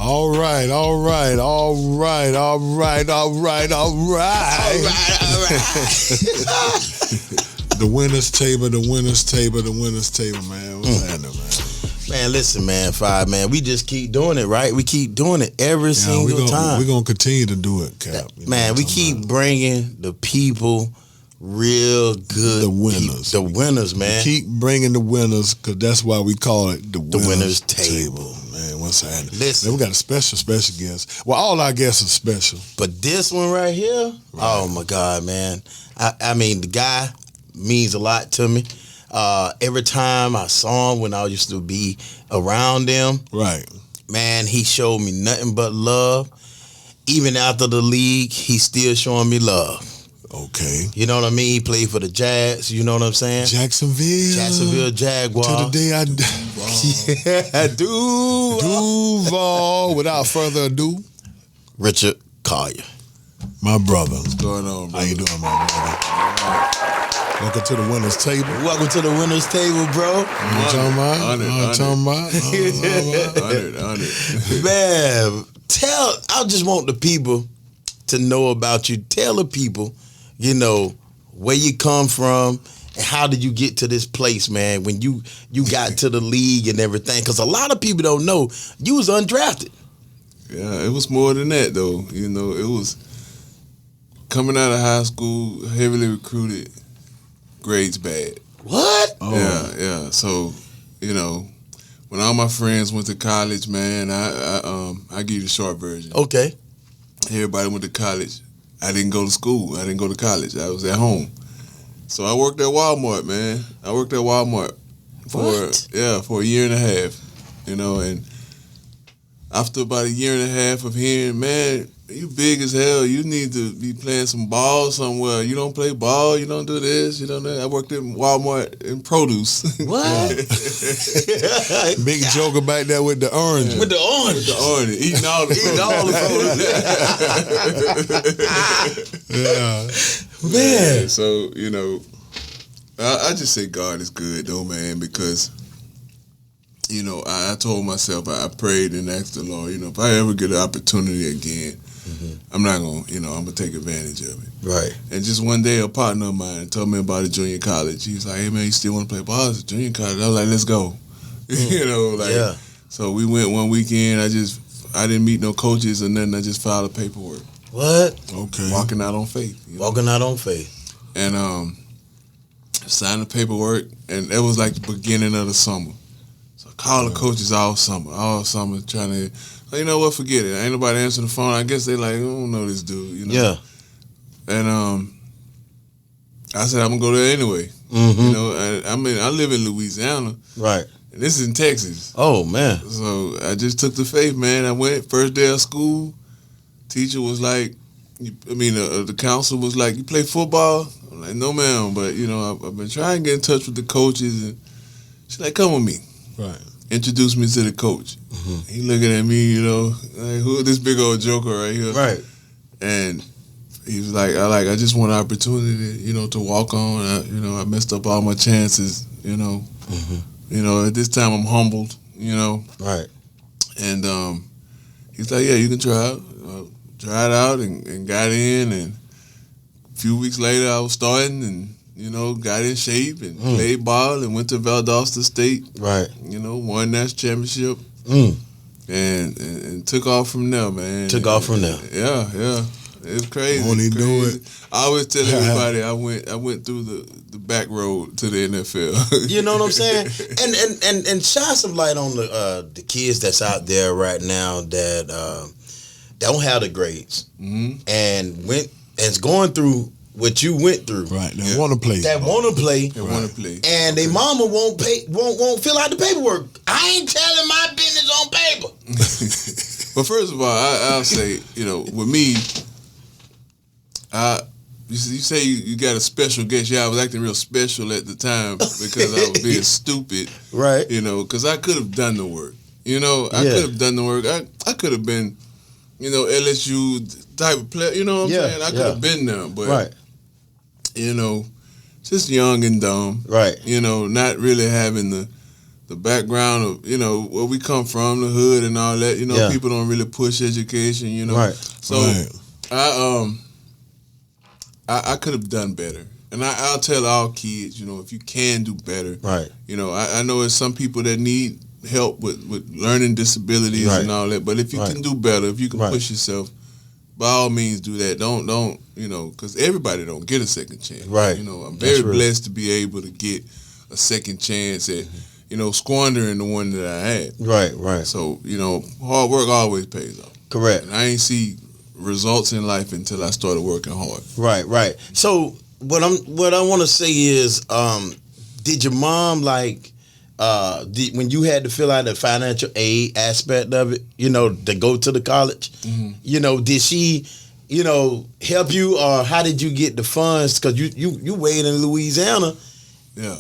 All right. The winner's table, man. What's happening, man? Man, listen, man, Five, man. We just keep doing it, right? We keep doing it every single time. We're going to continue to do it, Cap. Man, we keep bringing the people real good. The winners. The winners, man. We keep bringing the winners because that's why we call it the winner's table. Man, what's happening? Listen. Man, we got a special guest. Well, all our guests are special. But this one right here, oh, my God, man. I mean, the guy means a lot to me. Every time I saw him when I used to be around him, right, man, he showed me nothing but love. Even after the league, he's still showing me love. Okay. You know what I mean? He played for the Jazz, you know what I'm saying? Jacksonville Jaguar. To the day I yeah, Duval. Without further ado, Richard Collier. My brother. What's going on, brother? How you doing, my brother? Welcome to the winner's table. Welcome to the winner's table, bro. Honored. Man, I just want the people to know about you. Tell the people, you know, where you come from and how did you get to this place, man, when you got to the league and everything. Because a lot of people don't know you was undrafted. Yeah, it was more than that, though. You know, it was coming out of high school, heavily recruited, grades bad. What? Oh. Yeah. So, you know, when all my friends went to college, man, I give you the short version. Okay. Everybody went to college. I didn't go to school. I didn't go to college. I was at home. So I worked at Walmart, man. For a year and a half. You know, and after about a year and a half of hearing, man, you big as hell. You need to be playing some ball somewhere. You don't play ball. You don't do this. You don't do that. I worked at Walmart in produce. What? Big joker back there with the orange. With the orange. Eating all the produce. Yeah. Man. Yeah, so, you know, I just say God is good, though, man, because, you know, I told myself, I prayed and asked the Lord, you know, if I ever get an opportunity again, I'm not going to, you know, I'm going to take advantage of it. Right. And just one day, a partner of mine told me about a junior college. He was like, hey, man, you still want to play ball? It's a junior college. I was like, let's go. You know, like, yeah. So we went one weekend. I didn't meet no coaches or nothing. I just filed the paperwork. What? Okay. Walking out on faith. You know? Walking out on faith. And signed the paperwork, and it was like the beginning of the summer. So I called the coaches all summer trying to, you know what, forget it. Ain't nobody answering the phone. I guess they like, I don't know this dude, you know. Yeah. And I said, I'm going to go there anyway. You know, I mean, I live in Louisiana. Right. And this is in Texas. Oh, man. So I just took the faith, man. I went, first day of school. Teacher was like, the counselor was like, you play football? I'm like, no, ma'am. But, you know, I've been trying to get in touch with the coaches. And she's like, come with me. Right. Introduced me to the coach. He looking at me, you know, like, who this big old joker right here? Right. And he was like, I just want an opportunity, you know, to walk on. I messed up all my chances, you know. You know, at this time I'm humbled, you know. Right. And he's like, yeah, you can try it. Tried out and got in, and a few weeks later I was starting and, you know, got in shape and played ball and went to Valdosta State. Right. You know, won that championship and took off from there, man. Yeah. It was crazy. Won't he do it? I always tell everybody I went through the back road to the NFL. You know what I'm saying? And shine some light on the kids that's out there right now that don't have the grades and is going through what you went through. Right. They want to play. That want to play. They want to play. And their mama won't fill out the paperwork. I ain't telling my business on paper. But first of all, I'll say, you know, with me, you say you got a special guest. Yeah, I was acting real special at the time because I was being stupid. Right. You know, because I could have done the work. You know, I could have done the work. I could have been, you know, LSU type of player. You know what I'm saying? I could have been there. But, you know, just young and dumb. Right. You know, not really having the the background of, you know, where we come from, the hood and all that. You know, people don't really push education, you know. Right. So I could have done better. And I'll tell all kids, you know, if you can do better. Right. You know, I know there's some people that need help with learning disabilities and all that. But if you can do better, if you can push yourself, by all means do that. Don't, you know, because everybody don't get a second chance. Right. You know, I'm very blessed to be able to get a second chance at, you know, squandering the one that I had. Right, right. So, you know, hard work always pays off. Correct. And I ain't see results in life until I started working hard. Right, right. So what I want to say is, did your mom when you had to fill out the financial aid aspect of it, you know, to go to the college, you know, did she, you know, help you, or how did you get the funds? Because you weighed in Louisiana. Yeah.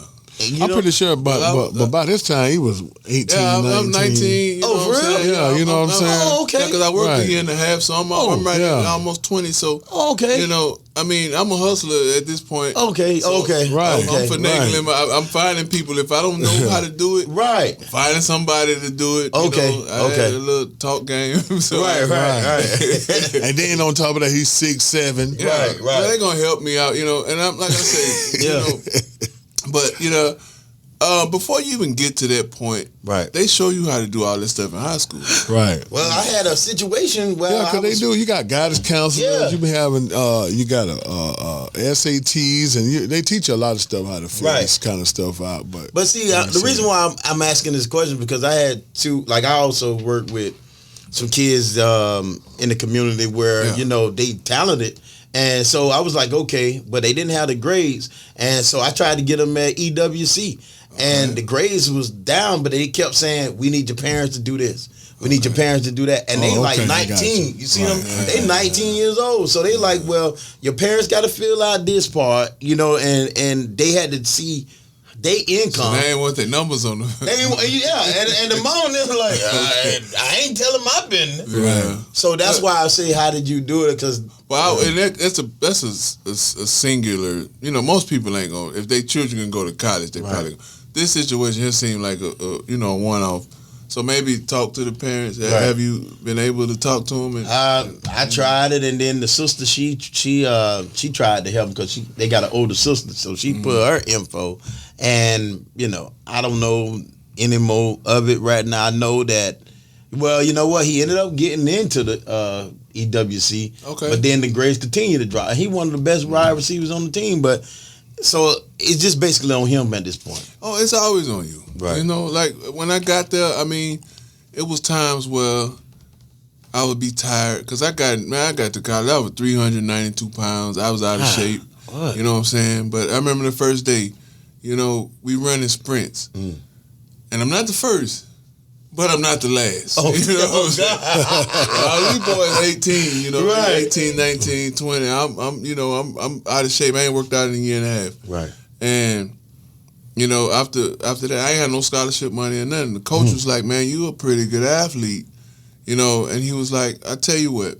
I'm pretty sure, but by this time he was 18, yeah, I'm 19. You know for real? Yeah, you know what I'm saying? Oh, okay. Because I worked a year and a half, so I'm right at almost 20. So, okay. You know, I mean, I'm a hustler at this point. Okay, so right. I'm finagling. Right. I'm finding people. If I don't know how to do it, right, finding somebody to do it. Okay, you know, I had a little talk game. So right. And then on top of that, he's 6'7". Yeah, right. Well, they're gonna help me out, you know. And I'm like I say, you know, but you know. Before you even get to that point, they show you how to do all this stuff in high school. Right. Well, I had a situation where because they do. You got guidance counselors. Yeah. You been having. You got SATs, and they teach you a lot of stuff how to figure this kind of stuff out. But see, the reason why I'm asking this question because I had I also worked with some kids in the community where you know they talented. And so I was like, okay, but they didn't have the grades. And so I tried to get them at EWC. And the grades was down, but they kept saying, we need your parents to do this. We need your parents to do that. And they like 19. You see them? They 19 years old. So they like, well, your parents got to fill out this part, you know, and they had to see they income. So they ain't want their numbers on them. And the mom is like, I ain't telling my business. Yeah. So that's why I say, how did you do it? Because and that's a singular. You know, most people ain't gonna. If their children can go to college, they probably. This situation here seemed like a one-off. So maybe talk to the parents. Have you been able to talk to them? I tried it, and then the sister she tried to help because they got an older sister, so she put her info. And you know, I don't know any more of it right now. I know that. Well, you know what? He ended up getting into the EWC. Okay. But then the grades continued to drop. He one of the best wide receivers on the team, but. So it's just basically on him at this point. Oh, it's always on you. Right. You know, like when I got there, I mean, it was times where I would be tired because I got to college. I was 392 pounds. I was out of shape. What? You know what I'm saying? But I remember the first day, you know, we running sprints. And I'm not the first. But I'm not the last. Oh, you know what I'm saying? These boys 18, you know, 18, 19, 20. I'm out of shape. I ain't worked out in a year and a half. Right. And, you know, after that, I ain't had no scholarship money or nothing. The coach was like, man, you a pretty good athlete. You know, and he was like, I tell you what,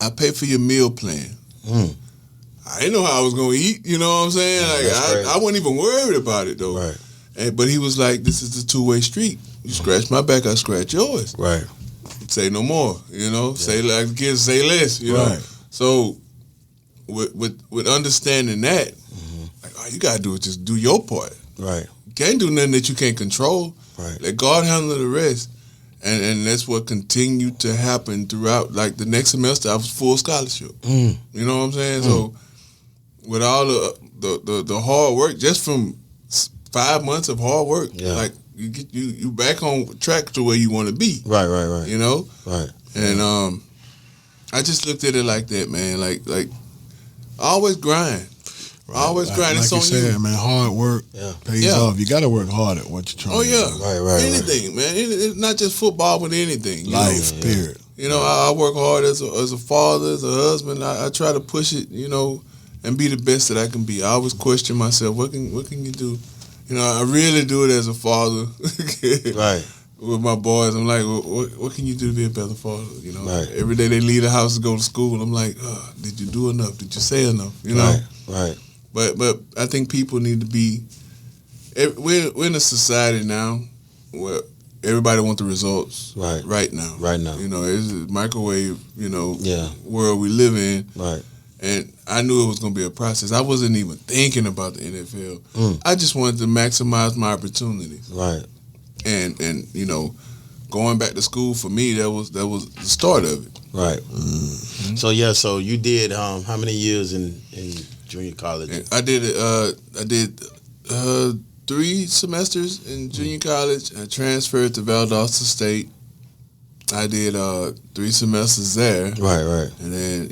I pay for your meal plan. I didn't know how I was going to eat, you know what I'm saying? Like I wasn't even worried about it, though. Right. But he was like, this is a two-way street. You scratch my back, I scratch yours. Right. Say no more, you know. Say like kids say less, you know. So with understanding that, like all you gotta do is just do your part. Right. You can't do nothing that you can't control. Right. Let God handle the rest. And that's what continued to happen throughout. Like the next semester, I was full scholarship. You know what I'm saying? So with all the hard work, just from 5 months of hard work, like you back on track to where you want to be. Right. You know. Right. And I just looked at it like that, man. Like always grind. Right. Always grind. It's like on you said, man. Hard work pays off. You got to work hard at what you're trying to do. Right. Anything, man. It's not just football, but anything. Life, period. You know, I work hard as a father, as a husband. I try to push it, you know, and be the best that I can be. I always question myself. What can you do? You know, I really do it as a father. Right. With my boys, I'm like, what can you do to be a better father? You know, every day they leave the house to go to school. I'm like, did you do enough? Did you say enough? You know, right. But I think people need to be we're in a society now where everybody wants the results right now. Right now. You know, it's a microwave, Yeah. world we live in. Right. And I knew it was going to be a process. I wasn't even thinking about the NFL. I just wanted to maximize my opportunities. Right. And going back to school for me, that was the start of it. Right. So you did how many years in junior college? And I did 3 semesters in junior college. I transferred to Valdosta State. I did 3 semesters there. Right. And then,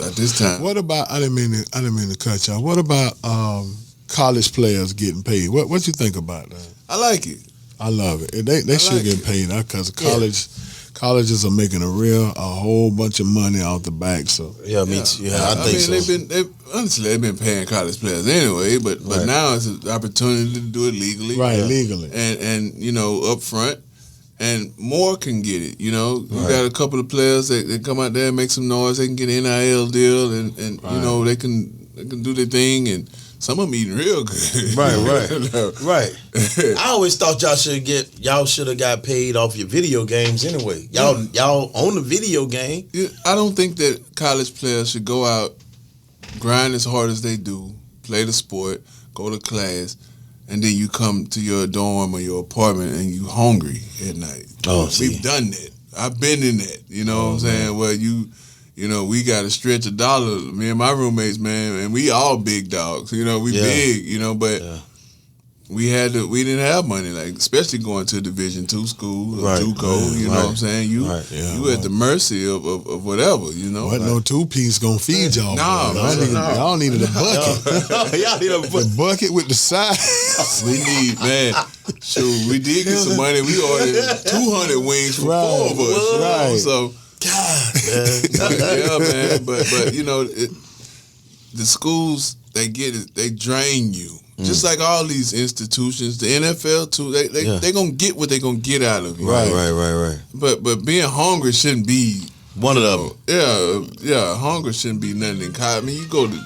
at this time. What about? I didn't mean to cut you off. What about college players getting paid? What you think about that? I like it. I love it. They should get paid because colleges are making a whole bunch of money out the back. So I think so. They've been paying college players anyway, but now it's an opportunity to do it legally, legally, and up front. And more can get it, You got a couple of players that come out there and make some noise. They can get an NIL deal, and they can do their thing, and some of them eating real good. Right. I always thought y'all should have got paid off your video games anyway. Y'all own the video game. Yeah, I don't think that college players should go out, grind as hard as they do, play the sport, go to class, and then you come to your dorm or your apartment and you hungry at night. We've done that. I've been in that. You know what I'm saying? Well, we got to stretch $1. Me and my roommates, man, and we all big dogs. We big. But we didn't have money, like especially going to a Division II school or JUCO. You know what I'm saying? You at the mercy of whatever. Wasn't no 2-piece gonna feed y'all. Y'all needed a bucket. Y'all need a bucket. The bucket with the side. We need, man. Shoot, we did get some money. We ordered 200 wings for 4 of us. Right. So. God, man. But the schools, they get it. They drain you. Just like all these institutions, the NFL too. They gonna get what they gonna get out of you. Right. But being hungry shouldn't be one of them. Yeah. Hunger shouldn't be nothing in college. I mean, you go to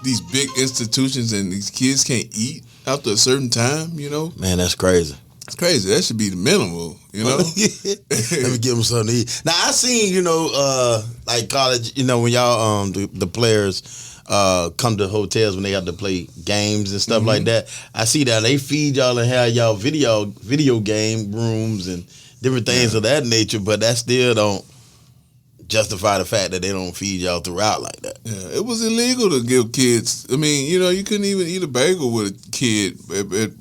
these big institutions and these kids can't eat after a certain time. Man, that's crazy. It's crazy. That should be the minimal, Let me give them something to eat. Now, I seen, like college, when y'all, the players come to hotels when they have to play games and stuff like that. I see that they feed y'all and have y'all video game rooms and different things of that nature, but that still don't justify the fact that they don't feed y'all throughout like that. Yeah, it was illegal to give kids. I mean, you couldn't even eat a bagel with a kid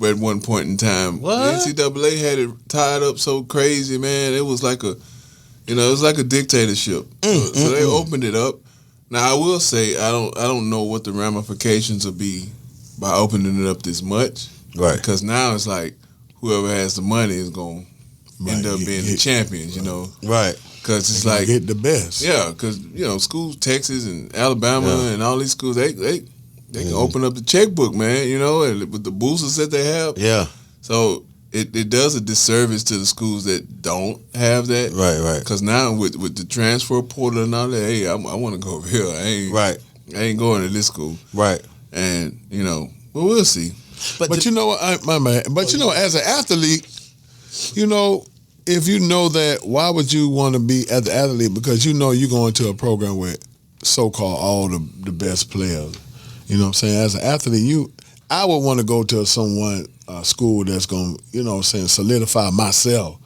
at one point in time. What? The NCAA had it tied up so crazy, man. It was like a dictatorship. So they opened it up. Now I will say I don't know what the ramifications will be by opening it up this much. Right. Because now it's like whoever has the money is going to end up being the champions. Right. Because it's like get the best. Yeah, because schools, Texas and Alabama and all these schools, they can open up the checkbook, man. And with the boosters that they have. Yeah. So it does a disservice to the schools that don't have that. Right. Because now with the transfer portal and all that, hey, I want to go over here. I ain't going to this school. Right. And well, we'll see. But you know what, my man. But as an athlete, if you know that, why would you want to be as an athlete? Because you're going to a program with so-called all the best players. You know what I'm saying? As an athlete, I would want to go to school that's going to, solidify myself.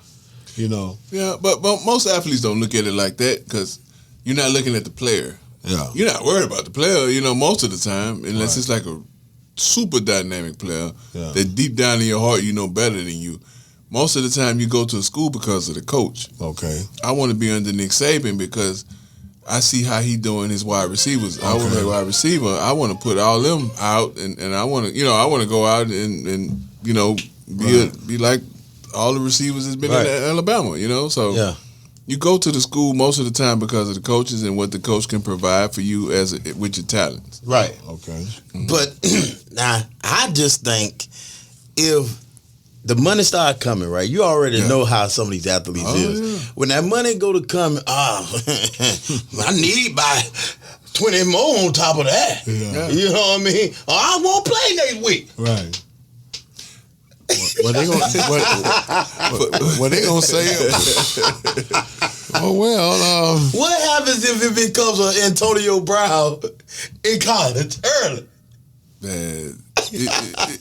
Yeah, but most athletes don't look at it like that because you're not looking at the player. Yeah. You're not worried about the player, most of the time, unless it's like a super dynamic player that deep down in your heart you know better than you. Most of the time you go to a school because of the coach. Okay. I want to be under Nick Saban because I see how he doing his wide receivers. Okay. I was a wide receiver. I want to put all them out, and I want to, I want to go out and be like all the receivers that's been in Alabama, So you go to the school most of the time because of the coaches and what the coach can provide for you with your talents. Right. Okay. But now I just think if the money start coming, right? You already know how some of these athletes is. Yeah. When that money go to come, I need by 20 more on top of that. Yeah. You know what I mean? I won't play next week. Right. What they gonna what they gonna say? Oh well. What happens if it becomes an Antonio Brown in college early? Man,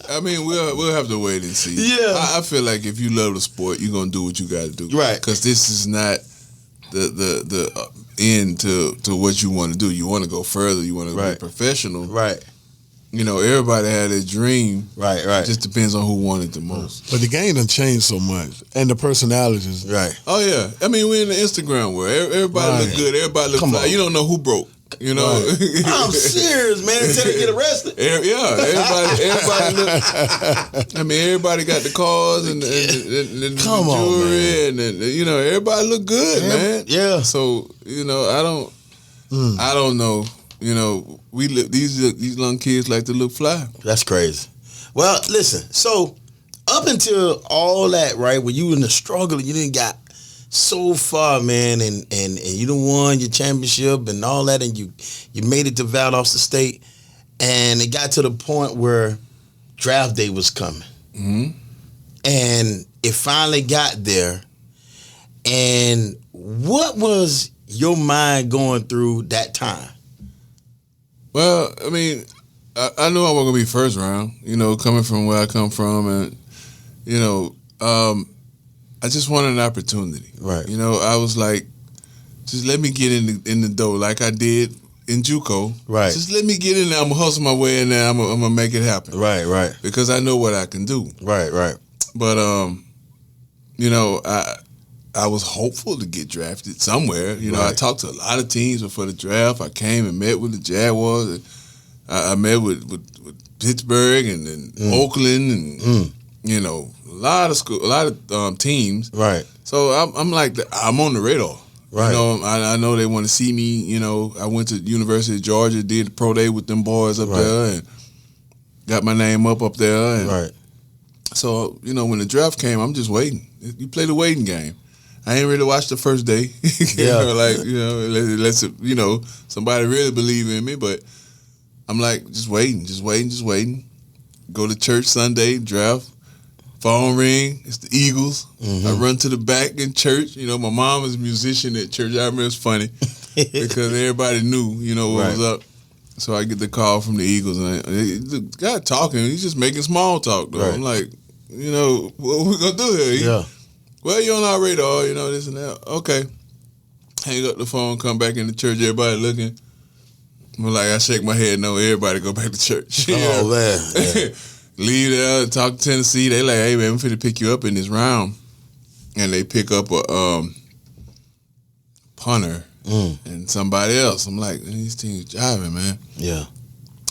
I mean, we'll have to wait and see. Yeah, I feel like if you love the sport, you're gonna do what you got to do. Right. Because this is not the end to what you want to do. You want to go further. You want to be professional. Right. You know, everybody had a dream. Right. It just depends on who wanted the most. But the game done changed so much, and the personalities. Right. Oh yeah. I mean, we're in the Instagram world. Everybody look good. Everybody look fly. You don't know who broke. You know. Right. I'm serious, man. Until they get arrested. Everybody look. I mean, everybody got the cars and the jewelry, and you know, everybody look good, man. Yeah. So you know, I don't know. You know, these young kids like to look fly. That's crazy. Well, listen. So up until all that, right, when you in the struggle, you didn't got so far, man, and you done won your championship and all that, and you made it to Valdosta State, and it got to the point where draft day was coming, and it finally got there. And what was your mind going through that time? Well, I mean, I knew I wasn't gonna be first round. You know, coming from where I come from, and you know, I just wanted an opportunity. Right. You know, I was like, just let me get in the door like I did in JUCO. Right. Just let me get in there. I'm gonna hustle my way in there. I'm gonna make it happen. Right. Because I know what I can do. Right. But you know, I was hopeful to get drafted somewhere. You know, I talked to a lot of teams before the draft. I came and met with the Jaguars. And I met with Pittsburgh and Oakland and you know, a lot of teams. Right. So I'm like, I'm on the radar. Right. You know, I know they want to see me. You know, I went to the University of Georgia, did the pro day with them boys up there, and got my name up there. And so, you know, when the draft came, I'm just waiting. You play the waiting game. I ain't really watched the first day. Let's you know, somebody really believe in me, but I'm like, just waiting. Go to church Sunday, draft, phone ring, it's the Eagles. I run to the back in church. You know, my mom was a musician at church. I remember it's funny because everybody knew, you know, what was up. So I get the call from the Eagles, and the guy talking, he's just making small talk, though. I'm like, you know, what we gonna do here? Well, you're on our radar, you know, this and that. Okay. Hang up the phone, come back in the church, everybody looking. I'm like, I shake my head, no, everybody go back to church. Oh, man. Leave there, talk to Tennessee. They like, hey, man, we're finna pick you up in this round. And they pick up a punter and somebody else. I'm like, these teams jiving, man. Yeah.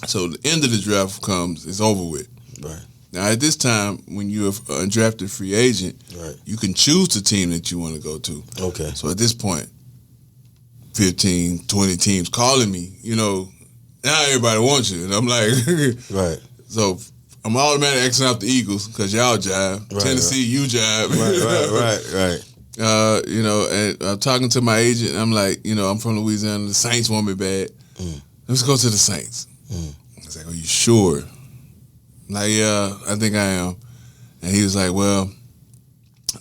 So the end of the draft comes, it's over with. Right. Now, at this time, when you're a undrafted free agent, you can choose the team that you want to go to. Okay. So at this point, 15, 20 teams calling me, you know, now everybody wants you. And I'm like, So I'm automatically Xing out the Eagles because y'all jive. Tennessee, you jive. Right. You know, and I'm talking to my agent, and I'm like, you know, I'm from Louisiana. The Saints want me bad. Let's go to the Saints. I was like, are you sure? I'm like, yeah, I think I am. And he was like, well,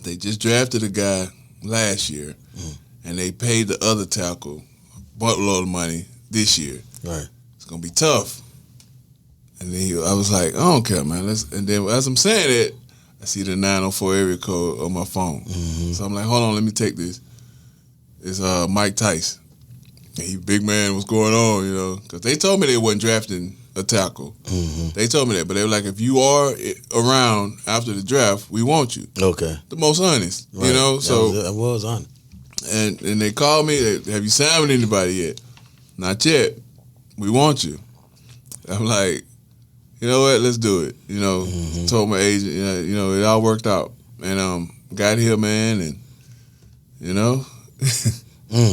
they just drafted a guy last year, and they paid the other tackle a buttload of money this year. Right. It's going to be tough. And then I was like, I don't care, man. And then as I'm saying it, I see the 904 area code on my phone. So I'm like, hold on, let me take this. It's Mike Tice. And he, big man, what's going on, you know? Because they told me they wasn't drafting a tackle. They told me that. But they were like, if you are around after the draft, we want you. Okay. The most honest, you know? So I was honest. And they called me, have you signed with anybody yet? Not yet. We want you. I'm like, you know what? Let's do it. You know, told my agent, you know, it all worked out. And got here, man, and, you know.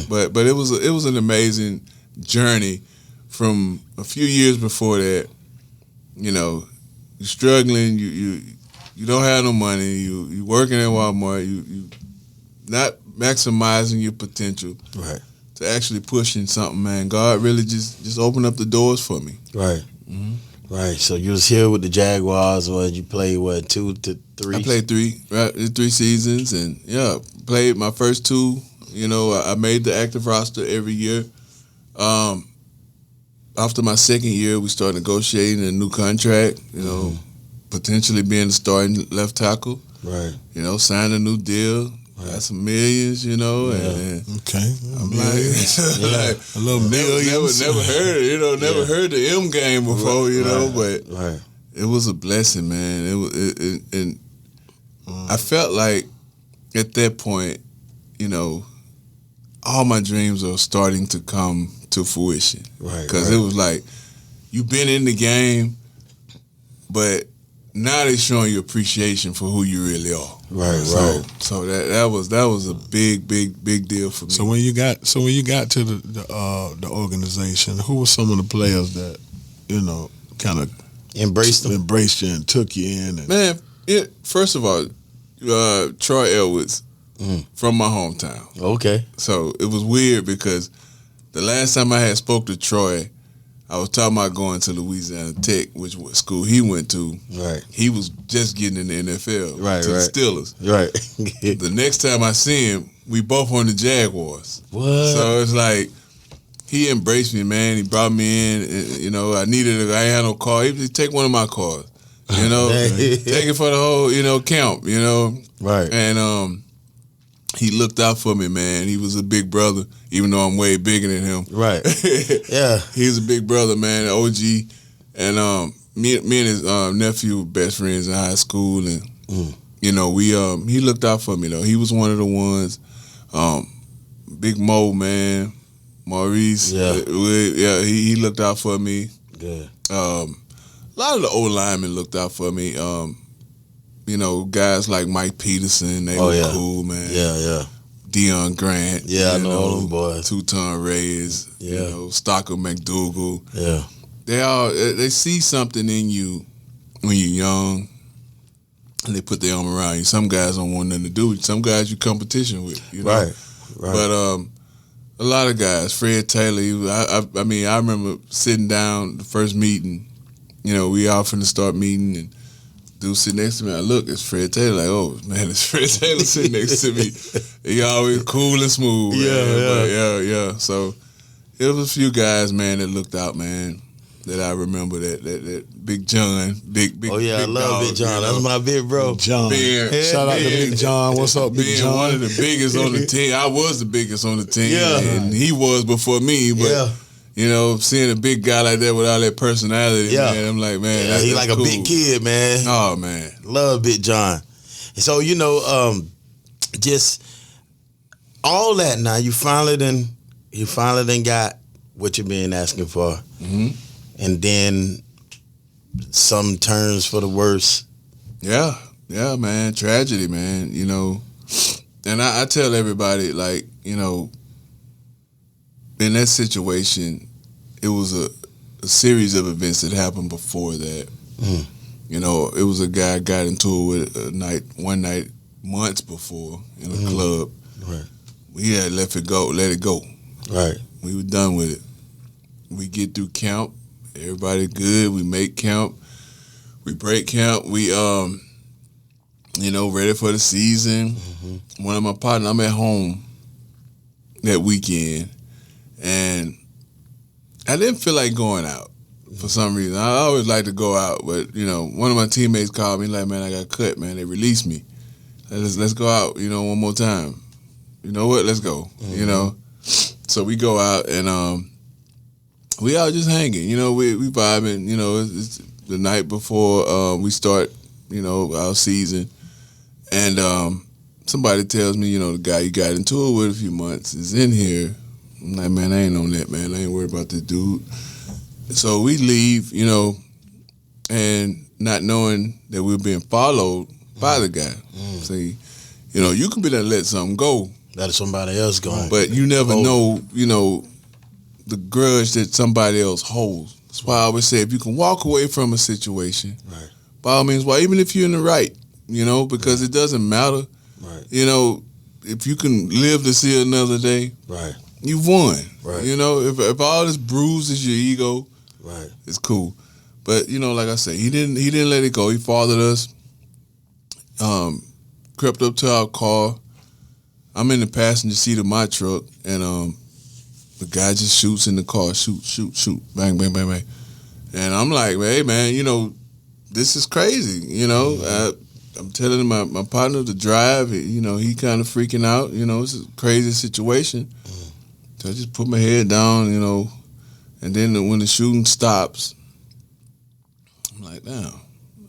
But it was an amazing journey from a few years before that. You know, you're struggling, you don't have no money, you working at Walmart, you not maximizing your potential. Right. To actually pushing something, man. God really just opened up the doors for me. Right. Right. So you was here with the Jaguars, or you played 2 to 3? I played 3 seasons, and played my first 2. I made the active roster every year. After my second year, we started negotiating a new contract. Potentially being the starting left tackle. Right. Signed a new deal. Got some millions, and Okay. I'm like a little millions. Never heard it, never heard the M game before, but it was a blessing, man. And I felt like at that point, all my dreams are starting to come to fruition. Right. Because it was like, you've been in the game, but now they're showing you appreciation for who you really are. Right. So that was a big deal for me. So when you got to the organization, who were some of the players that kind of embraced you and took you in? Man, first of all, Troy Elwood's from my hometown. Okay. So it was weird because the last time I had spoke to Troy, I was talking about going to Louisiana Tech, which was school he went to. Right. He was just getting in the NFL to the Steelers. Right. The next time I see him, we both on the Jaguars. What? So it's like he embraced me, man. He brought me in. And, I ain't had no car. He would take one of my cars. Take it for the whole camp. Right. And he looked out for me, man. He was a big brother, even though I'm way bigger than him. Right. Yeah. He's a big brother, man, OG. And me and his nephew were best friends in high school, and he looked out for me though. He was one of the ones. Big Mo, man, Maurice. Yeah. He looked out for me. Good. A lot of the old linemen looked out for me. Guys like Mike Peterson, they were cool, man. Yeah. Deion Grant. Yeah, I know all them boys. Two-Ton Reyes. Yeah. Stocker McDougal. Yeah. They see something in you when you're young, and they put their arm around you. Some guys don't want nothing to do with you. Some guys you competition with. Right. But a lot of guys, Fred Taylor, I remember sitting down the first meeting, we all finna start meeting, and dude sitting next to me, I look, it's Fred Taylor. Like, oh man, it's Fred Taylor sitting next to me. He always cool and smooth. Yeah. So it was a few guys, man, that looked out, man, that I remember. That Big John, big. Oh yeah, big I love dog, Big John. That's my big bro. Big John. Shout out to Big John. What's up, Big John? One of the biggest on the team. I was the biggest on the team, Yeah. and he was before me. But seeing a big guy like that with all that personality, man, I'm like, man, he that's like cool. a big kid, man. Oh man, love Big John. And so just all that. Now you finally done got what you've been asking for, and then some turns for the worse. Yeah, man, tragedy, man. And I tell everybody, like, in that situation, it was a series of events that happened before that. It was a guy I got into it with one night months before in a club. Right. We had let it go. Right. We were done with it. We get through camp. Everybody good. We make camp. We break camp. We ready for the season. One of my partners, I'm at home that weekend, and I didn't feel like going out for some reason. I always like to go out, but one of my teammates called me like, man, I got cut, man. They released me. Let's go out, one more time. You know what? Let's go. So we go out, and we out just hanging. We vibing. It's the night before we start, our season, and somebody tells me, the guy you got into it with a few months is in here. I'm like, man, I ain't on that, man. I ain't worried about this dude. So we leave, and not knowing that we're being followed by the guy. See, you can be there and let something go. That is somebody else going. But you never know, the grudge that somebody else holds. That's why I always say, if you can walk away from a situation, right, by all means, even if you're in the right, because it doesn't matter. Right. If you can live to see another day, right, you've won. Right. If all this bruises your ego, right, it's cool. But like I said, he didn't let it go. He followed us. Crept up to our car. I'm in the passenger seat of my truck, and the guy just shoots in the car. Shoot, bang, bang, bang, bang. And I'm like, hey man, this is crazy. I'm telling my partner to drive. He kind of freaking out. It's a crazy situation. So I just put my head down, and then when the shooting stops, I'm like, damn,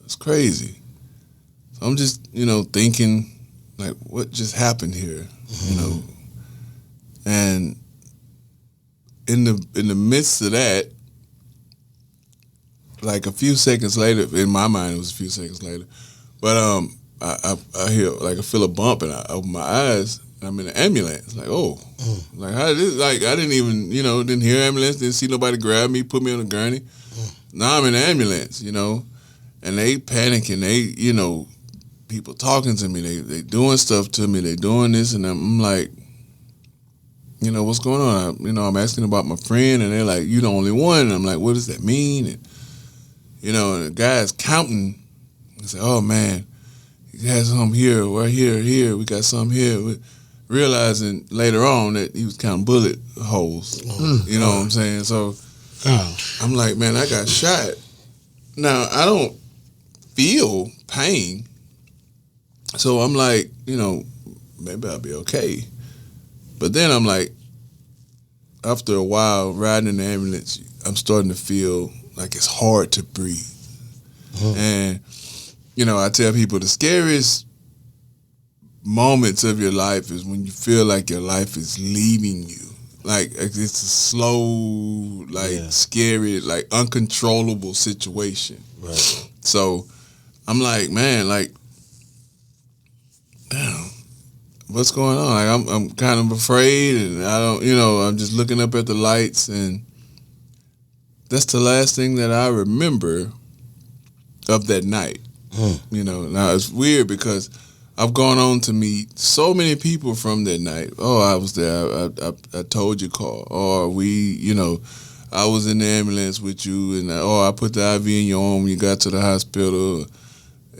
that's crazy. So I'm just, thinking, like, what just happened here, And in the midst of that, like a few seconds later, in my mind it was a few seconds later, but I hear, like, I feel a bump, and I open my eyes, and I'm in an ambulance. Like, oh, like, how did this? Like, I didn't even, didn't hear ambulance, didn't see nobody grab me, put me on a gurney. Now I'm in an ambulance, and they panicking. They, people talking to me. They doing stuff to me. They doing this, and I'm like, what's going on? I'm asking about my friend, and they're like, you the only one. And I'm like, what does that mean? And, and the guy's counting. I say, oh man, he has some here, right here. We got some here. Realizing later on that he was counting bullet holes. You know what I'm saying? So I'm like, man, I got shot. Now, I don't feel pain. So I'm like, maybe I'll be okay. But then I'm like, after a while riding in the ambulance, I'm starting to feel like it's hard to breathe. And, I tell people the scariest moments of your life is when you feel like your life is leaving you. Like, it's a slow, like, scary, like, uncontrollable situation. Right. So I'm like, man, like, damn, what's going on? Like, I'm kind of afraid, and I don't, I'm just looking up at the lights, and that's the last thing that I remember of that night. Now it's weird because I've gone on to meet so many people from that night. Oh, I was there. I told you, Carl. Or I was in the ambulance with you, and I put the IV in your arm when you got to the hospital.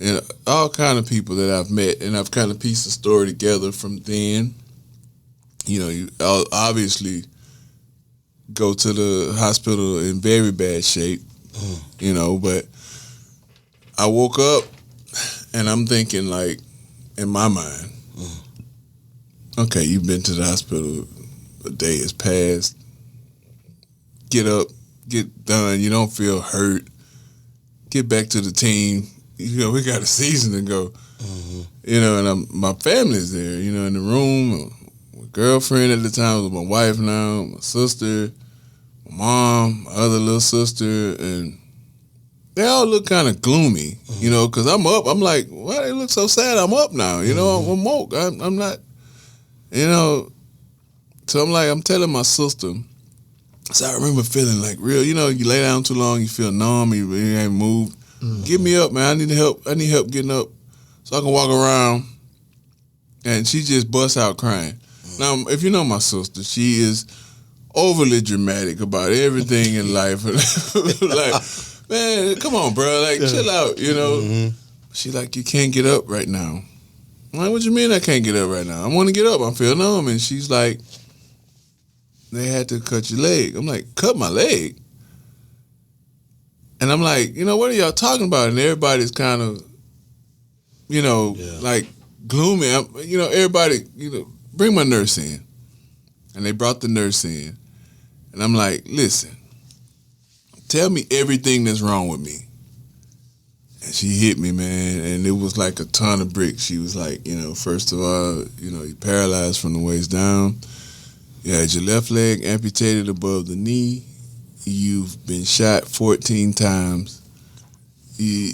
And all kind of people that I've met, and I've kind of pieced the story together from then. You obviously go to the hospital in very bad shape, but I woke up and I'm thinking, like, in my mind, okay, you've been to the hospital, a day has passed, get up, get done, you don't feel hurt, get back to the team, we got a season to go, and my family's there, in the room, my girlfriend at the time was my wife now, my sister, my mom, my other little sister, and they all look kind of gloomy, because I'm up. I'm like, why they look so sad? I'm up now, I'm woke. I'm not, so I'm like, I'm telling my sister, so I remember feeling like real, you lay down too long, you feel numb, you ain't moved. Get me up, man. I need help. I need help getting up so I can walk around. And she just busts out crying. Now, if you know my sister, she is overly dramatic about everything in life. Like, man, come on, bro. Like, chill out, She like, you can't get up right now. I'm like, what you mean I can't get up right now? I want to get up. I feel numb. And she's like, they had to cut your leg. I'm like, cut my leg? And I'm like, what are y'all talking about? And everybody's kind of, like gloomy. Everybody, bring my nurse in. And they brought the nurse in. And I'm like, listen, tell me everything that's wrong with me. And she hit me, man, and it was like a ton of bricks. She was like, first of all, you're paralyzed from the waist down. You had your left leg amputated above the knee. You've been shot 14 times. You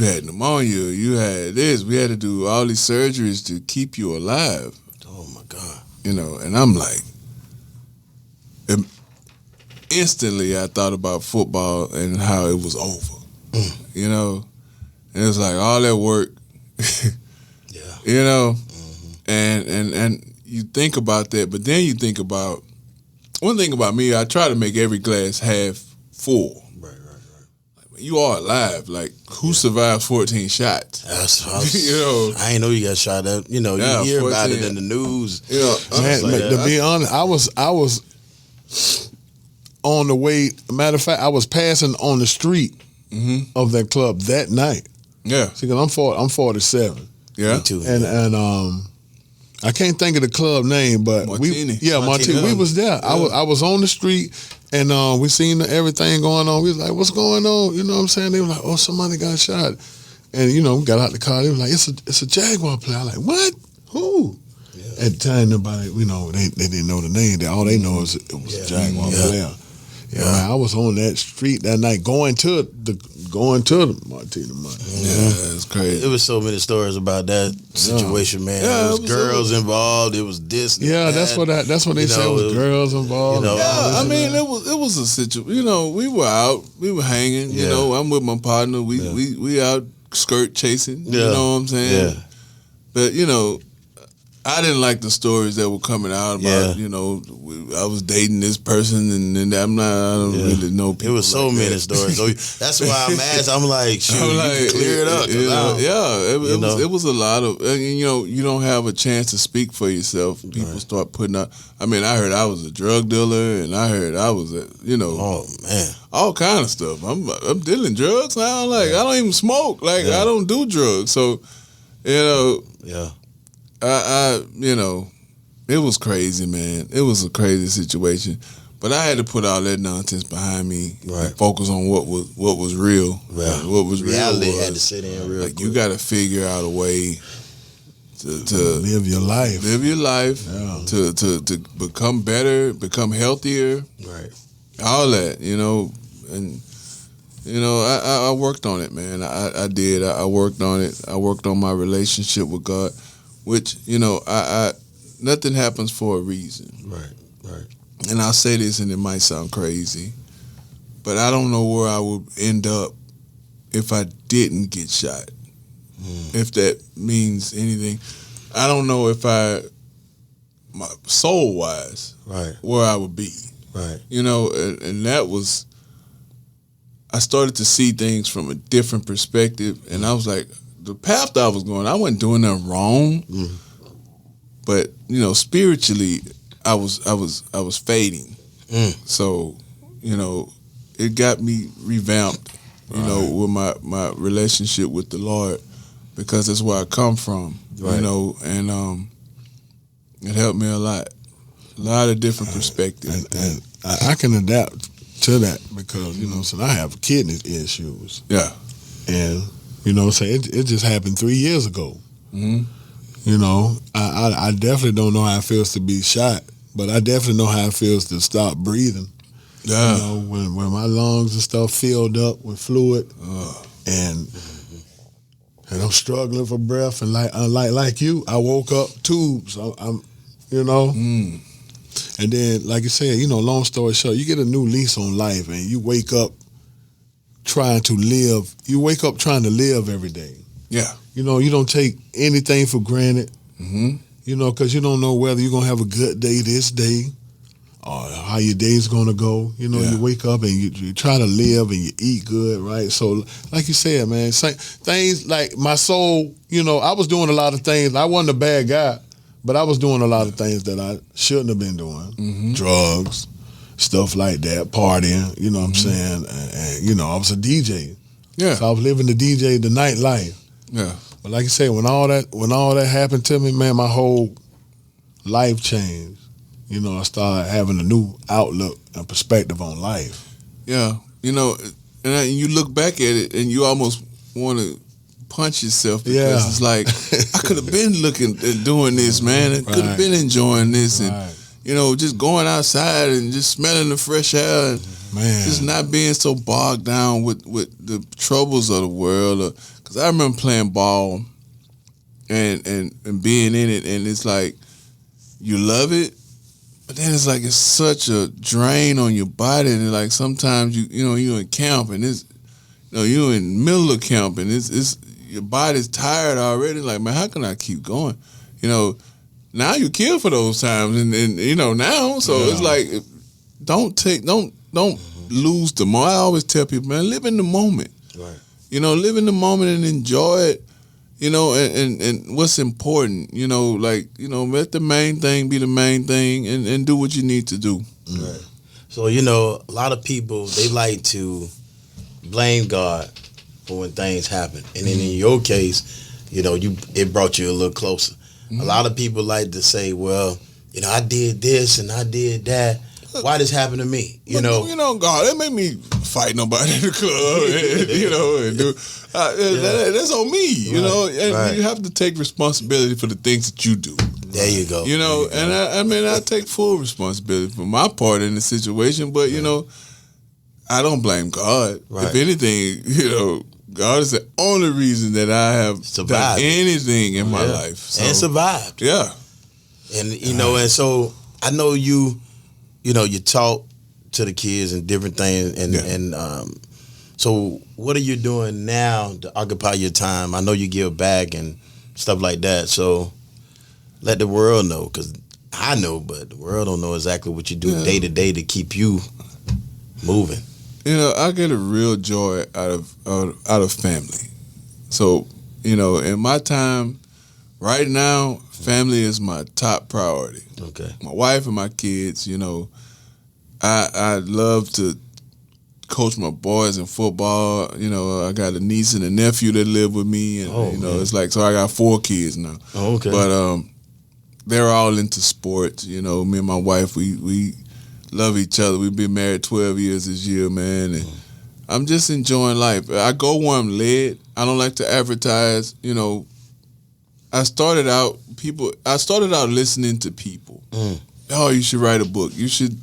had pneumonia. You had this. We had to do all these surgeries to keep you alive. Oh my God. And I'm like, instantly I thought about football and how it was over. And it was like all that work. And you think about that, but then you think about one thing about me. I try to make every glass half full. Right. you are alive. Like, who survives 14 shots? I ain't know you got shot at. You know, you hear 14, about it in the news. You know, man, to be honest, I was on the way. Matter of fact, I was passing on the street of that club that night. Yeah. See, cause I'm 47. Yeah. Me too. And I can't think of the club name, but Martini. Martini. We was there. Yeah. I was on the street, and we seen everything going on. We was like, "What's going on?" You know what I'm saying? They were like, "Oh, somebody got shot," and we got out the car. They were like, "It's a Jaguar player." I'm like, "What? Who?" Yeah. At the time, nobody, they didn't know the name. All they know is it was a Jaguar player. Yeah, man, I was on that street that night going to the Martini. Yeah, it's crazy. It was so many stories about that situation, man. Yeah, it was girls involved. It was this. Yeah, that's what they said. It was girls involved. I mean, it was a situation. We were out, we were hanging. You know, I'm with my partner. We out skirt chasing. You know what I'm saying? Yeah. But I didn't like the stories that were coming out about, I was dating this person and I don't really know people. It was so many stories. So that's why I'm asking. I'm like, shoot, you clear it up. It was a lot of, you don't have a chance to speak for yourself. People start putting up, I heard I was a drug dealer and I heard I was oh man, all kind of stuff. I'm dealing drugs now. Like, I don't even smoke. Like, I don't do drugs. So, it was crazy, man. It was a crazy situation, but I had to put all that nonsense behind me and focus on what was real. Right. What was reality real had to sit in real. Like, you got to figure out a way to live your life. To become better, become healthier. Right. All that, and I worked on it, man. I did. I worked on it. I worked on my relationship with God. Which, nothing happens for a reason. Right. And I'll say this, and it might sound crazy, but I don't know where I would end up if I didn't get shot. If that means anything. I don't know if my soul-wise, where I would be. Right. And that was, I started to see things from a different perspective, and I was like, the path that I was going, I wasn't doing nothing wrong, but spiritually, I was fading. So, it got me revamped, with my relationship with the Lord, because that's where I come from, and it helped me a lot of different perspectives, and I can adapt to that because so I have kidney issues. Yeah, and. It just happened 3 years ago. I definitely don't know how it feels to be shot, but I definitely know how it feels to stop breathing. Yeah. When my lungs and stuff filled up with fluid, and I'm struggling for breath, and like you, I woke up tubes. I'm. And then, like you said, long story short, you get a new lease on life, and you wake up trying to live. You wake up trying to live every day. Yeah. You don't take anything for granted. Because you don't know whether you're going to have a good day this day or how your day's going to go. You wake up and you try to live and you eat good, right? So, like you said, man, things like my soul, I was doing a lot of things. I wasn't a bad guy, but I was doing a lot of things that I shouldn't have been doing. Drugs, stuff like that, partying, you know what I'm saying? And I was a DJ. Yeah. So I was living the nightlife. Yeah. But like I said, when all that happened to me, man, my whole life changed. I started having a new outlook and perspective on life. Yeah. And you look back at it and you almost want to punch yourself because it's like, I could have been looking at doing this, man. I could have been enjoying this and just going outside and just smelling the fresh air and just not being so bogged down with the troubles of the world. Because I remember playing ball and being in it, and it's like you love it, but then it's like it's such a drain on your body, and like sometimes you're in camp and it's you're in the middle of camp and it's your body's tired already. Like, man, how can I keep going? Now you kill for those times, and now, so it's like don't lose the moment. I always tell people, man, live in the moment. Right. You know, live in the moment and enjoy it. You know, and what's important. You know, like, you know, let the main thing be the main thing, and do what you need to do. Right. So, you know, a lot of people, they like to blame God for when things happen, and then in your case, you know, it brought you a little closer. A lot of people like to say, well, you know, I did this and I did that. Why this happened to me? You know, God, that made me fight nobody in the club. You know, and do that's on me. You know, and you have to take responsibility for the things that you do. There you go. You know, and I mean, I take full responsibility for my part in the situation, but you know, I don't blame God. If anything, you know, God is the only reason that I have done anything in my life. So, and survived. Yeah. And, you know, and so I know you know, you talk to the kids and different things. And so what are you doing now to occupy your time? I know you give back and stuff like that. So let the world know, because I know, but the world don't know exactly what you do day to day to keep you moving. You know, I get a real joy out of family. So, you know, in my time, right now, family is my top priority. Okay. My wife and my kids, you know, I love to coach my boys in football. You know, I got a niece and a nephew that live with me, and you know, it's like, so I got 4 kids now. Oh, okay. But they're all into sports. You know, me and my wife, we love each other. We've been married 12 years this year, man, and I'm just enjoying life. I go where I'm led. I don't like to advertise. You know, I started out listening to people. Oh, you should write a book. You should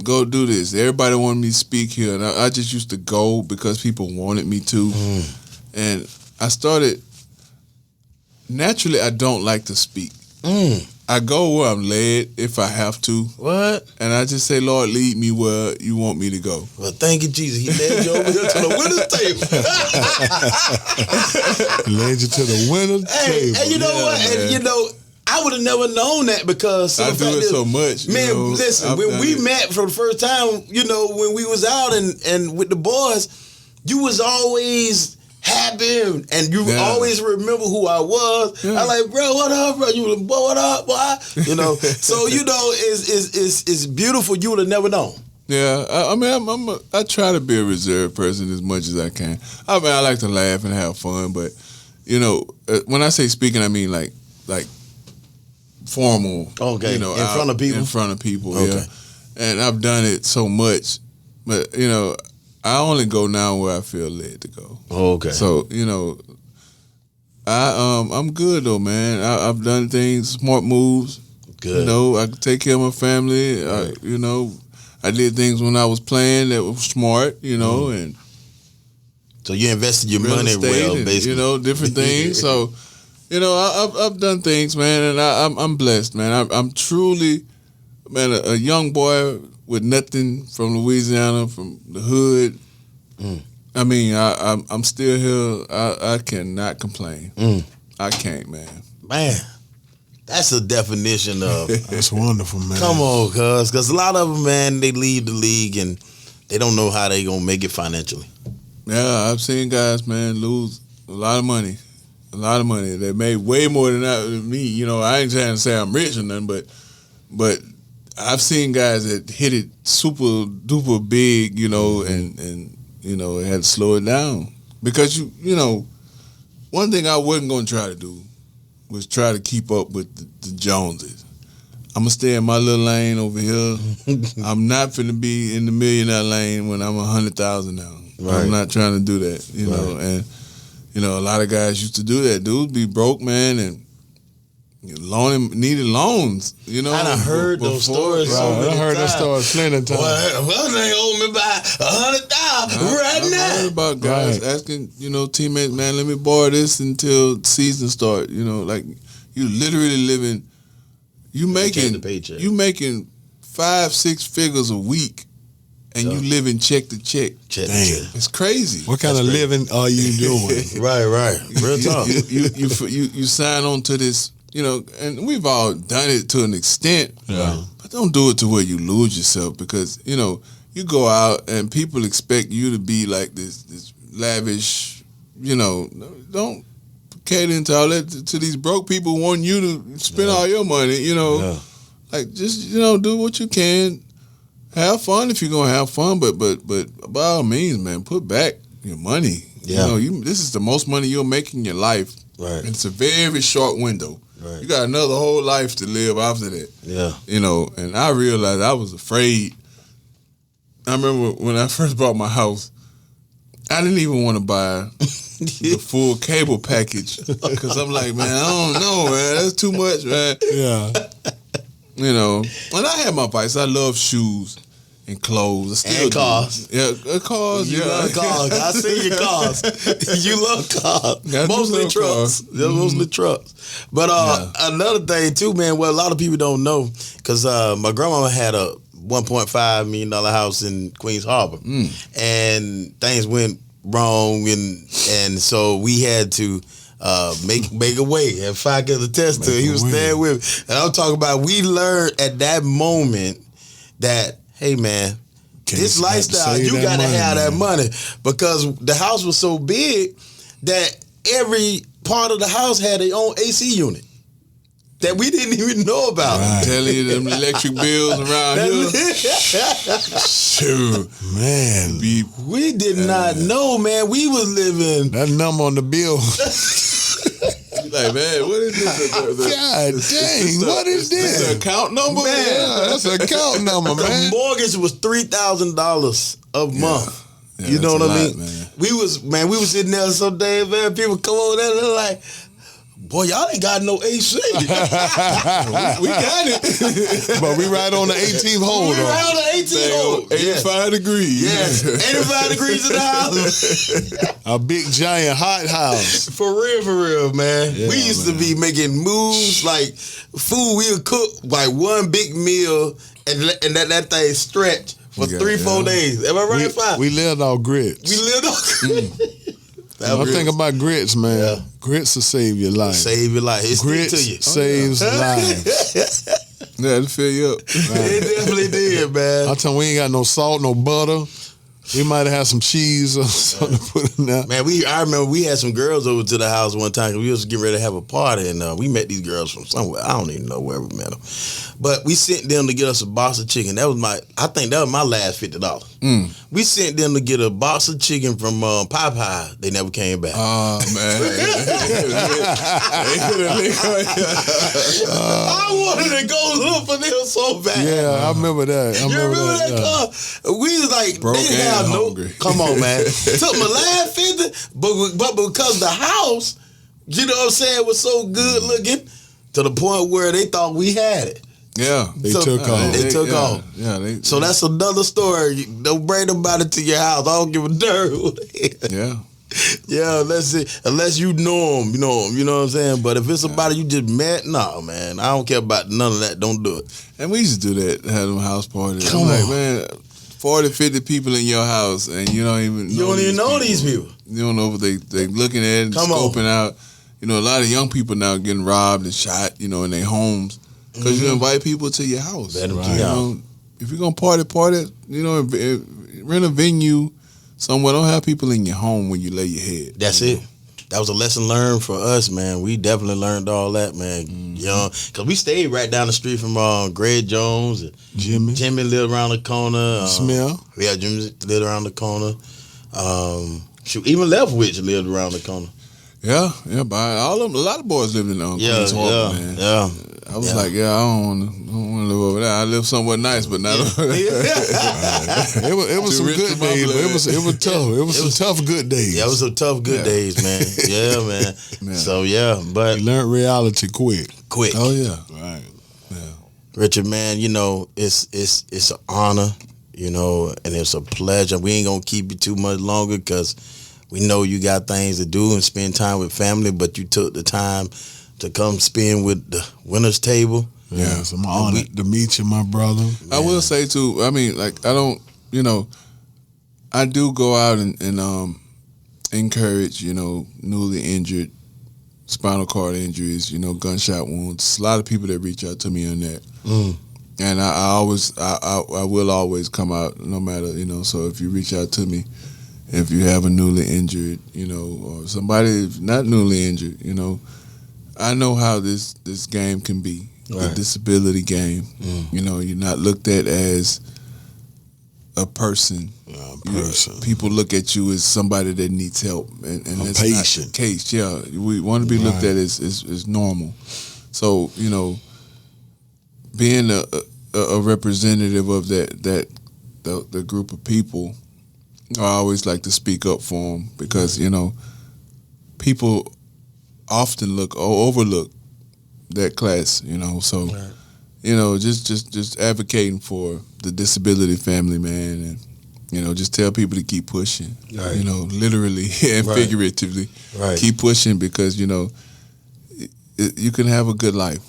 go do this. Everybody wanted me to speak here, and I just used to go because people wanted me to. And I started, naturally, I don't like to speak. I go where I'm led if I have to. What? And I just say, Lord, lead me where you want me to go. Well, thank you, Jesus. He led you over here to the winner's table. Led you to the winner's table. And you know what? Man. And you know, I would have never known that, because I do it so much. Man, you know, listen, when we met for the first time, you know, when we was out and with the boys, you was always happy, and you always remember who I was. I like, bro, what up, bro? You boy, what up, boy? You know, so you know, it's beautiful. You would have never known. Yeah, I mean, I try to be a reserved person as much as I can. I mean, I like to laugh and have fun, but you know, when I say speaking, I mean like formal. Okay, you know, in front of people. In front of people, Okay. yeah. And I've done it so much, but you know, I only go now where I feel led to go. Okay. So you know, I'm good though, man. I've done things, smart moves. Good. You know, I could take care of my family. Right. You know, I did things when I was playing that were smart. You know, and so you invested your real money estate well, and, basically. you know, different things. So, you know, I've done things, man, and I'm blessed, man. I'm truly, man, a young boy with nothing from Louisiana, from the hood. I mean, I'm still here. I cannot complain. I can't, man. Man, that's the definition of. That's wonderful, man. Come on, because a lot of them, man, they leave the league and they don't know how they gonna make it financially. Yeah, I've seen guys, man, lose a lot of money. A lot of money. They made way more than me. You know, I ain't trying to say I'm rich or nothing, but I've seen guys that hit it super duper big, you know, and you know, had to slow it down. Because you know, one thing I wasn't gonna try to do was try to keep up with the Joneses. I'm gonna stay in my little lane over here. I'm not finna be in the millionaire lane when I'm 100,000 now. Right. I'm not trying to do that, you know, and you know, a lot of guys used to do that. Dudes be broke, man, and needed loans, you know. I done heard those stories. Right. I heard those stories plenty of times. Well, they owe me by 100,000 right now. I heard about guys asking, you know, teammates, man, let me borrow this until season start. You know, like you literally living, you making 5-6 figures a week. And you living check to check. Damn. It's crazy. What kind of living are you doing? Right. Real talk. You sign on to this, you know, and we've all done it to an extent. Yeah. But don't do it to where you lose yourself, because, you know, you go out and people expect you to be like this lavish, don't cater into all that to these broke people wanting you to spend all your money, like just do what you can, have fun if you're gonna have fun, but by all means, man, put back your money. This is the most money you'll make in your life. Right. And it's a very short window. Right. You got another whole life to live after that. Yeah. And I realized I was afraid. I remember when I first bought my house, I didn't even want to buy the full cable package because I'm like, man, I don't know, man. That's too much, man. Yeah. And I had my vice. I love shoes and clothes. And cars. Yeah, cars. You love cars. I see your cars. You love cars. Mostly trucks. Mostly trucks. But another thing too, man, what a lot of people don't know, because my grandmama had a $1.5 million house in Queens Harbor. And things went wrong, and so we had to make a way. And if I could attest to it, he was staying with me. And I'm talking about, we learned at that moment that, hey man, this lifestyle, you got to have that money, because the house was so big that every part of the house had their own AC unit that we didn't even know about. Right. I'm telling you, them electric bills around here. Shoot, man. We did not know, man. We was living. That number on the bill. Like, man, what is this? God dang, what is this? This account number? Man, yeah, that's an account number, man. The mortgage was $3,000 a month. Yeah, you know what I mean? Man. We was sitting there some days, man. People come over there and they're like, boy, y'all ain't got no AC. we got it. But we right on the 18th hole. We right on the 18th hole. 85 degrees. Yes, 85 degrees in the house. A big, giant, hot house. For real, man. Yeah, we used to be making moves like food. We would cook like one big meal and that thing stretch for 3-4 days. Am I right, Five? We lived off grits. We lived off grits. I think about grits, man. Yeah. Grits will save your life. Save your life. It grits to you. Saves lives. Yeah, it fill you up. Right. It definitely did, man. I tell you, we ain't got no salt, no butter. We might have had some cheese or something to put in there. Man, I remember we had some girls over to the house one time because we was getting ready to have a party, and we met these girls from somewhere. I don't even know where we met them. But we sent them to get us a box of chicken. I think that was my last $50. We sent them to get a box of chicken from Popeye. They never came back. Oh, man. I wanted to go look for them so bad. Yeah, I remember that. You remember that car? We was like, broke they and have hungry. Come on, man. Took my last 50, but because the house, you know what I'm saying, was so good looking to the point where they thought we had it. Yeah, they took off. They took off. Yeah, so that's another story. Don't bring nobody to your house. I don't give a darn. Yeah. Yeah, unless you know them, you know what I'm saying? But if it's somebody you just met, no, man. I don't care about none of that. Don't do it. And we used to do that, have them house parties. Come on. Like, man, 40, 50 people in your house, and you don't even know these people. You don't know what they looking at and scoping out. A lot of young people now getting robbed and shot, in their homes. Because you invite people to your house. Right. If you're going to party, rent a venue somewhere. Don't have people in your home when you lay your head. That's it. That was a lesson learned for us, man. We definitely learned all that, man. Because we stayed right down the street from Greg Jones. And Jimmy. Jimmy lived around the corner. Smell. Yeah, Jimmy lived around the corner. Even Leftwich lived around the corner. Yeah, but a lot of boys lived in Queens Harbor, man. Yeah. I was like, I don't want to live over there. I live somewhere nice, but not over there. It was some good days, but it was tough. It was some tough good days. Yeah, it was some tough good days, man. Yeah, man. Yeah. So but you learned reality quick. Oh yeah, right. Yeah, Richard, man, it's an honor, and it's a pleasure. We ain't gonna keep you too much longer because we know you got things to do and spend time with family, but you took the time to come spend with the winners table. Yeah, it's an honor to meet you, my brother. Man. I will say too, I mean, like, I don't, I do go out and encourage, newly injured, spinal cord injuries, gunshot wounds. A lot of people that reach out to me on that. And I will always come out no matter, so if you reach out to me, if you have a newly injured, or somebody not newly injured, I know how this game can be, the disability game. You're not looked at as a person. People look at you as somebody that needs help, and that's patient. not the case. Yeah, we want to be looked at as normal. So being a representative of the group of people, I always like to speak up for them because people often overlook that class. So just advocating for the disability family, man, and just tell people to keep pushing. Right. Literally and figuratively, keep pushing because you can have a good life.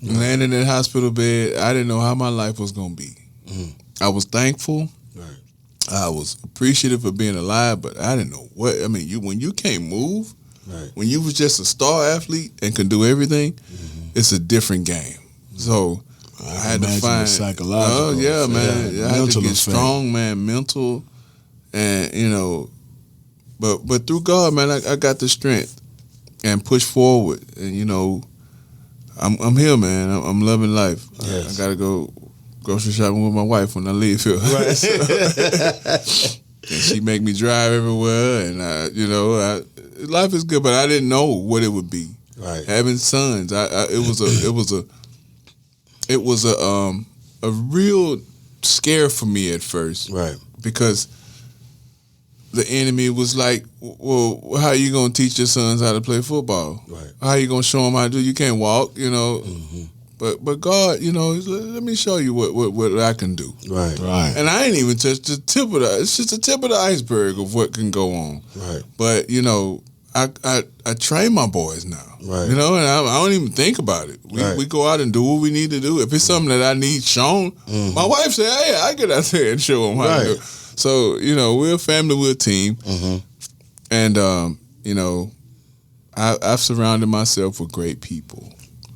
Laying in that hospital bed, I didn't know how my life was gonna be. I was thankful. I was appreciative of being alive, but I didn't know what. I mean, when you can't move, when you was just a star athlete and can do everything, it's a different game. So I had to find psychological. Oh yeah, man. I had to get effect. strong, man, mental, and but through God, man, I got the strength and push forward, and I'm here, man. I'm loving life. Yes. I gotta go grocery shopping with my wife when I leave here. Right. And she make me drive everywhere, and life is good, but I didn't know what it would be. Right. Having sons, it was a real scare for me at first. Right. Because the enemy was like, well, how are you going to teach your sons how to play football? Right. How are you going to show them how to do? You can't walk, But God, let me show you what I can do. Right. And I ain't even touched the tip of it's just the tip of the iceberg of what can go on. Right. But, I train my boys now. Right. And I don't even think about it. We go out and do what we need to do. If it's something that I need shown, my wife said, hey, I get out there and show them how to do it. So, we're a family, we're a team. And, I've surrounded myself with great people.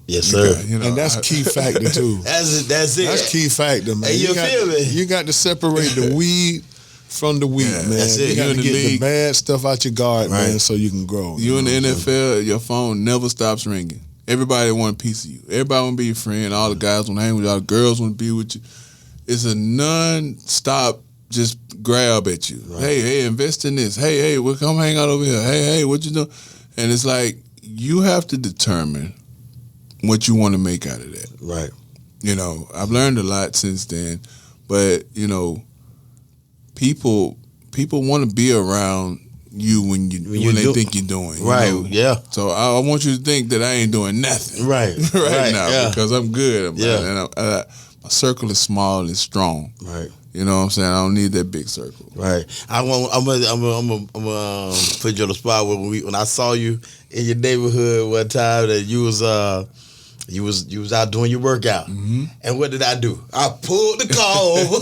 Yes, sir. And that's key factor too. That's it. That's key factor, man. Hey, you feel me? You got to separate the weed from the wheat, man. That's it. You got You to in the get the league. bad stuff out your guard, man, so you can grow. You in the NFL, your phone never stops ringing. Everybody want a piece of you. Everybody want to be your friend. All the guys want to hang with you. All the girls want to be with you. It's a non-stop just grab at you. Right. Hey, invest in this. Hey, well, come hang out over here. Hey, what you doing? And it's like you have to determine what you want to make out of that. Right. I've learned a lot since then, but people want to be around you when they think you're doing right. Yeah. So I want you to think that I ain't doing nothing Right. now because I'm good. Yeah. And my circle is small and strong. Right. You know what I'm saying? I don't need that big circle. Right. I'm gonna put you on the spot when I saw you in your neighborhood one time that you was out doing your workout. And what did I do? I pulled the car over.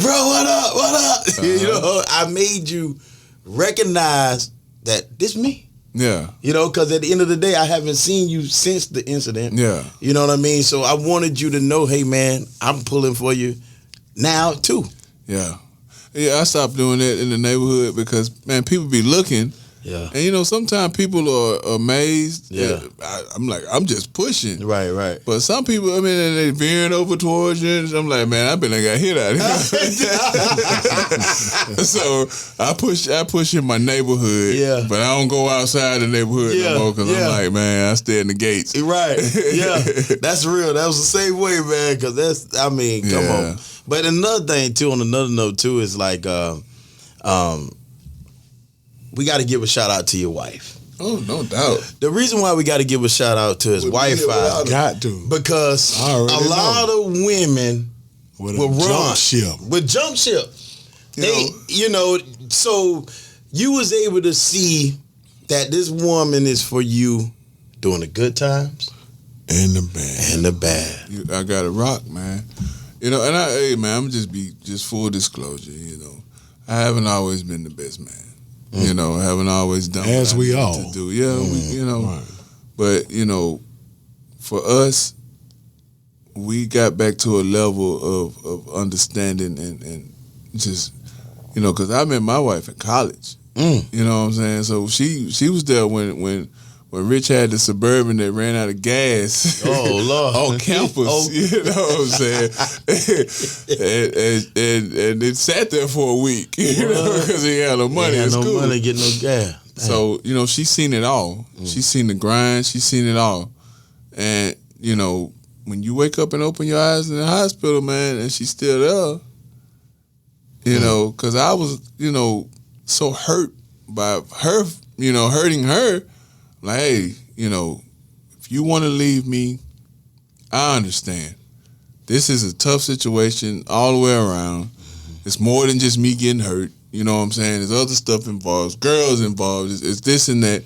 Bro, what up? I made you recognize that this me. Yeah. Because at the end of the day, I haven't seen you since the incident. Yeah. You know what I mean? So I wanted you to know, hey man, I'm pulling for you now too. Yeah. Yeah, I stopped doing that in the neighborhood because, man, people be looking. Yeah. And, sometimes people are amazed. Yeah. I'm like, I'm just pushing. Right. But some people, they veering over towards you. And I'm like, man, I got hit out here. So I push in my neighborhood. Yeah. But I don't go outside the neighborhood no more because I'm like, man, I stay in the gates. Right. Yeah. That's real. That was the same way, man. Because come on. But another thing, too, on another note, too, is like, we got to give a shout out to your wife. Oh, no doubt. The reason why we got to give a shout out to his wife, got to, because a lot of women will jump ship. With jump ship. So you was able to see that this woman is for you during the good times and the bad. And the bad. I got to rock, man. I'm just full disclosure, I haven't always been the best man. I haven't always done as what we I all to do. Yeah, right. But for us, we got back to a level of understanding and just, you know, because I met my wife in college. You know what I'm saying? So she was there when Rich had the Suburban that ran out of gas. Oh, Lord. On campus. You know what I'm saying? and it sat there for a week, you know, because he had no money in school. No money, get no gas. So, you know, she's seen it all. She's seen the grind. She's seen it all. And, you know, when you wake up and open your eyes in the hospital, man, and she's still there, you know, because I was, you know, so hurt by her, you know, hurting her. Like, hey, you know, if you want to leave me, I understand. This is a tough situation all the way around. It's more than just me getting hurt. You know what I'm saying? There's other stuff involved, girls involved. It's this and that.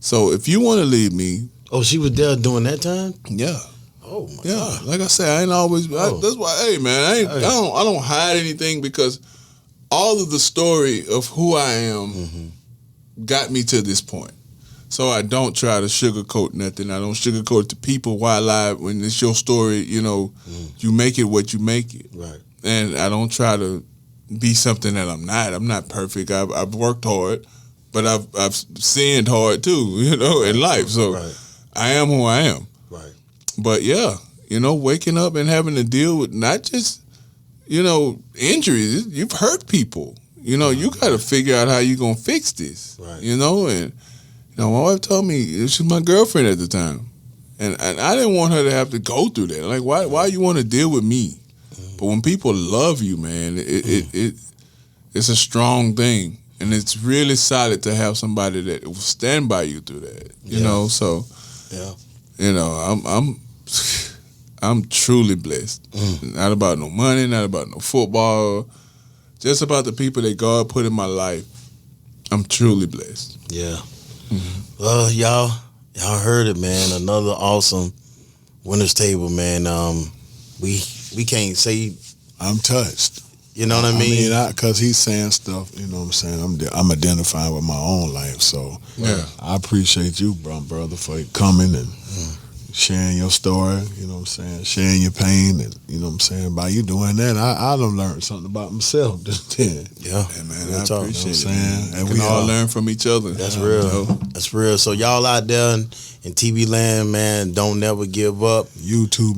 So if you want to leave me, oh, she was there during that time? yeah. Oh my Yeah, God. like I said, I ain't always. That's why, hey man, I don't hide anything because all of the story of who I am got me to this point. So I don't try to sugarcoat nothing. I don't sugarcoat to people why I lie when it's your story. You know, you make it what you make it, Right. and I don't try to be something that I'm not. I'm not perfect. I've worked hard, but I've sinned hard too. You know, in life. So I am who I am. Right. But yeah, you know, waking up and having to deal with not just, you know, injuries. You've hurt people. You know, you got to figure out how you're going to fix this. Right. You know, and, you know, my wife told me, she was my girlfriend at the time. And I didn't want her to have to go through that. Like, why you want to deal with me? But when people love you, man, it's a strong thing. And it's really solid to have somebody that will stand by you through that. You know, so, you know, I'm truly blessed. Not about no money, not about no football, just about the people that God put in my life. I'm truly blessed. Yeah. Well, y'all heard it, man. Another awesome winners table, man. We can't say. I'm touched. You know what I mean? Because he's saying stuff, you know what I'm saying? I'm identifying with my own life. So I appreciate you, brother, for coming and sharing your story, you know what I'm saying? Sharing your pain, and you know what I'm saying? By you doing that, I done learned something about myself just then. Yeah, man, I appreciate it, man. And we all learn from each other. That's real. You know? That's real. So y'all out there in TV land, man, don't never give up. YouTube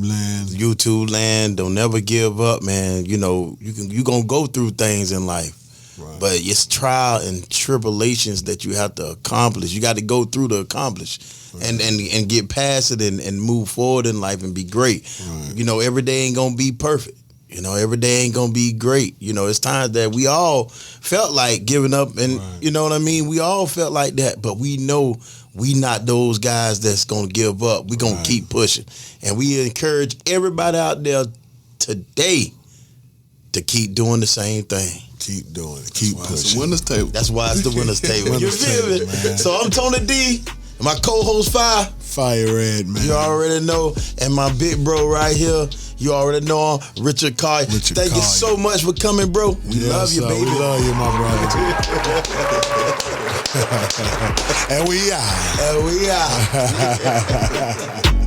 land, don't never give up, man. You know, you gonna go through things in life. Right. But it's trial and tribulations that you have to accomplish. You got to go through to accomplish, and get past it and move forward in life and be great. Right. You know, every day ain't gonna be perfect. You know, every day ain't gonna be great. You know, it's times that we all felt like giving up, and you know what I mean. We all felt like that, but we know we not those guys that's gonna give up. We gonna keep pushing, and we encourage everybody out there today to keep doing the same thing. Keep doing it. Keep pushing. It's the winner's table. That's why it's the winner's table. You feel me? So I'm Tony D. My co-host Fire Red, man. You already know. And my big bro right here, you already know him, Richard Collier. Thank you so much for coming, bro. We love you, baby. We love you, my brother. And we are.